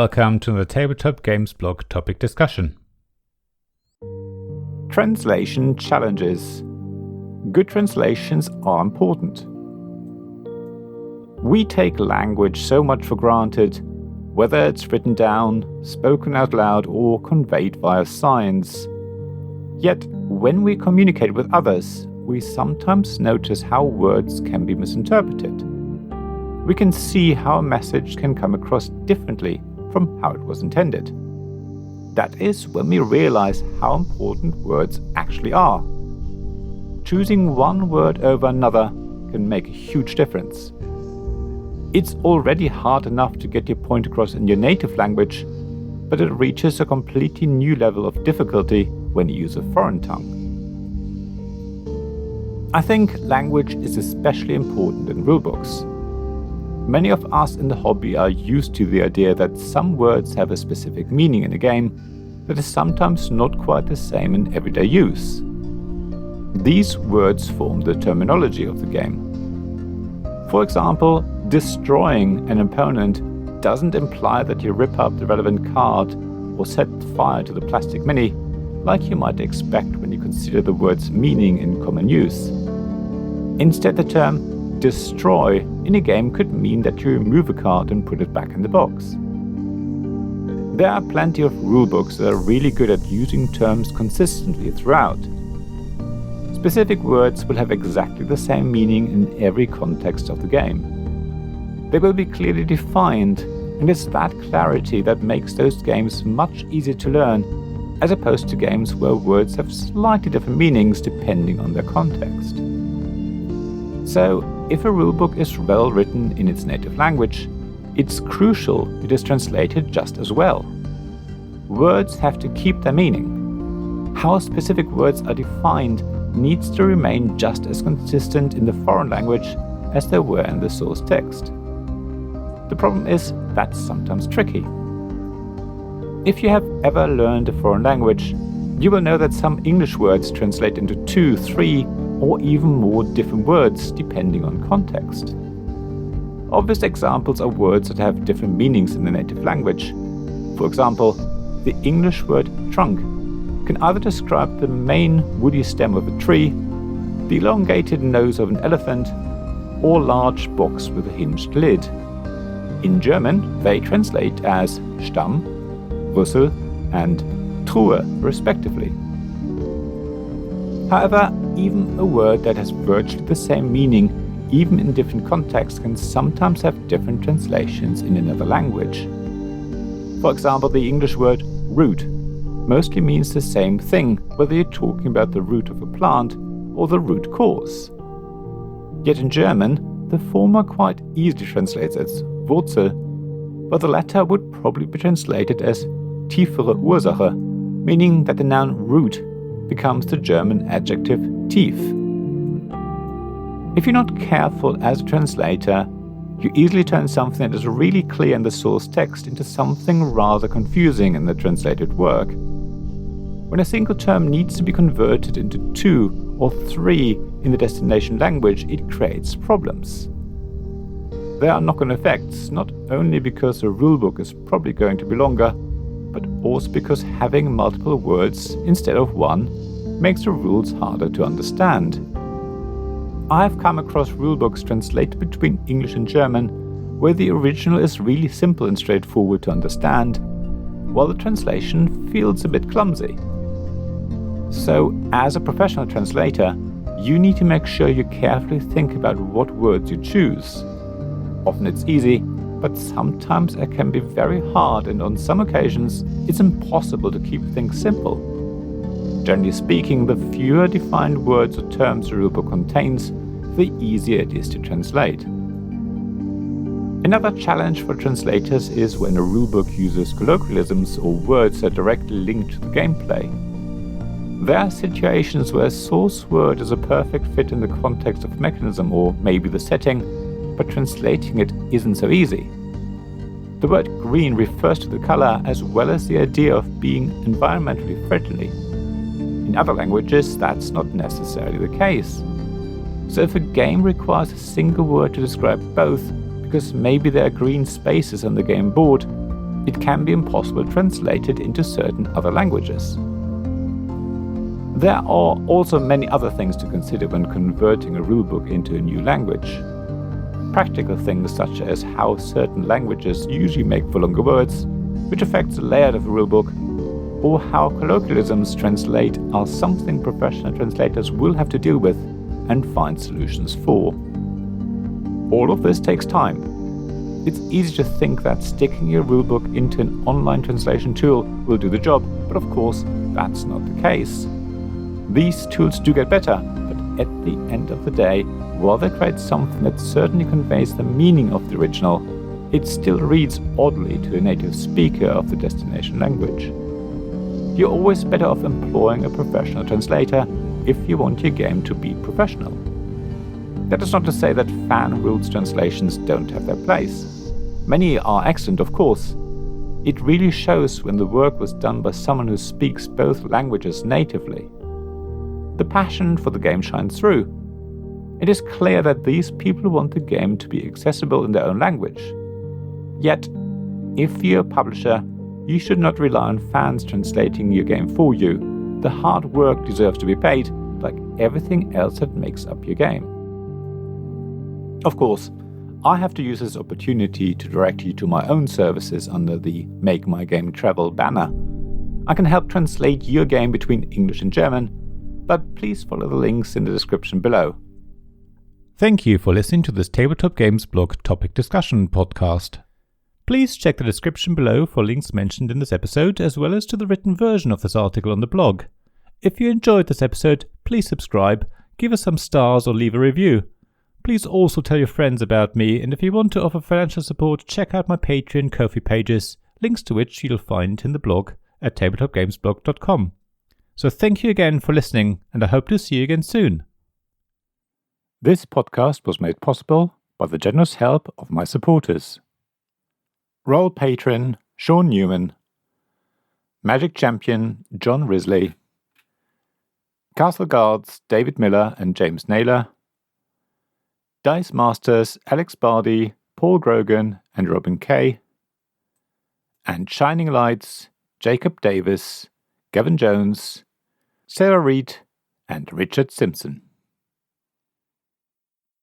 welcome to the Tabletop Games blog topic discussion. Translation challenges. Good translations are important. We take language so much for granted, whether it's written down, spoken out loud, or conveyed via signs. Yet, when we communicate with others, we sometimes notice how words can be misinterpreted. We can see how a message can come across differently from how it was intended. That is when we realize how important words actually are. Choosing one word over another can make a huge difference. It's already hard enough to get your point across in your native language, but it reaches a completely new level of difficulty when you use a foreign tongue. I think language is especially important in rulebooks. Many of us in the hobby are used to the idea that some words have a specific meaning in a game that is sometimes not quite the same in everyday use. These words form the terminology of the game. For example, destroying an opponent doesn't imply that you rip up the relevant card or set fire to the plastic mini, like you might expect when you consider the word's meaning in common use. Instead, the term destroy in a game could mean that you remove a card and put it back in the box. There are plenty of rulebooks that are really good at using terms consistently throughout. Specific words will have exactly the same meaning in every context of the game. They will be clearly defined, and it's that clarity that makes those games much easier to learn, as opposed to games where words have slightly different meanings depending on their context. So, if a rulebook is well written in its native language, it's crucial it is translated just as well. Words have to keep their meaning. How specific words are defined needs to remain just as consistent in the foreign language as they were in the source text. The problem is that's sometimes tricky. If you have ever learned a foreign language, you will know that some English words translate into 2, 3, or even more different words depending on context. Obvious examples are words that have different meanings in the native language. For example, the English word trunk can either describe the main woody stem of a tree, the elongated nose of an elephant, or large box with a hinged lid. In German, they translate as Stamm, Wurzel, and Truhe, respectively. However, even a word that has virtually the same meaning, even in different contexts, can sometimes have different translations in another language. For example, the English word root mostly means the same thing whether you're talking about the root of a plant or the root cause. Yet in German, the former quite easily translates as Wurzel, but the latter would probably be translated as tiefere Ursache, meaning that the noun root becomes the German adjective tief. If you're not careful as a translator, you easily turn something that is really clear in the source text into something rather confusing in the translated work. When a single term needs to be converted into 2 or 3 in the destination language, it creates problems. There are knock-on effects, not only because the rulebook is probably going to be longer, but also because having multiple words instead of one makes the rules harder to understand. I have come across rulebooks translated between English and German where the original is really simple and straightforward to understand, while the translation feels a bit clumsy. So, as a professional translator, you need to make sure you carefully think about what words you choose. Often it's easy, but sometimes it can be very hard, and on some occasions it's impossible to keep things simple. Generally speaking, the fewer defined words or terms the rulebook contains, the easier it is to translate. Another challenge for translators is when a rulebook uses colloquialisms or words that directly link to the gameplay. There are situations where a source word is a perfect fit in the context of mechanism or maybe the setting, but translating it isn't so easy. The word green refers to the color as well as the idea of being environmentally friendly. In other languages, that's not necessarily the case. So if a game requires a single word to describe both, because maybe there are green spaces on the game board, it can be impossible to translate it into certain other languages. There are also many other things to consider when converting a rulebook into a new language. Practical things such as how certain languages usually make for longer words, which affects the layout of a rulebook, or how colloquialisms translate are something professional translators will have to deal with and find solutions for. All of this takes time. It's easy to think that sticking your rulebook into an online translation tool will do the job, but of course, that's not the case. These tools do get better, but at the end of the day, while they create something that certainly conveys the meaning of the original, it still reads oddly to a native speaker of the destination language. You're always better off employing a professional translator if you want your game to be professional. That is not to say that fan rules translations don't have their place. Many are excellent, of course. It really shows when the work was done by someone who speaks both languages natively. The passion for the game shines through. It is clear that these people want the game to be accessible in their own language. Yet, if you're a publisher, you should not rely on fans translating your game for you. The hard work deserves to be paid, like everything else that makes up your game. Of course, I have to use this opportunity to direct you to my own services under the Make My Game Travel banner. I can help translate your game between English and German, but please follow the links in the description below. Thank you for listening to this Tabletop Games Blog Topic Discussion podcast. Please check the description below for links mentioned in this episode, as well as to the written version of this article on the blog. If you enjoyed this episode, please subscribe, give us some stars or leave a review. Please also tell your friends about me, and if you want to offer financial support, check out my Patreon and Ko-fi pages, links to which you'll find in the blog at tabletopgamesblog.com. So thank you again for listening, and I hope to see you again soon. This podcast was made possible by the generous help of my supporters. Royal Patron Sean Newman, Magic Champion John Risley, Castle Guards David Miller and James Naylor, Dice Masters Alex Bardi, Paul Grogan and Robin Kay, and Shining Lights Jacob Davis, Gavin Jones, Sarah Reed and Richard Simpson.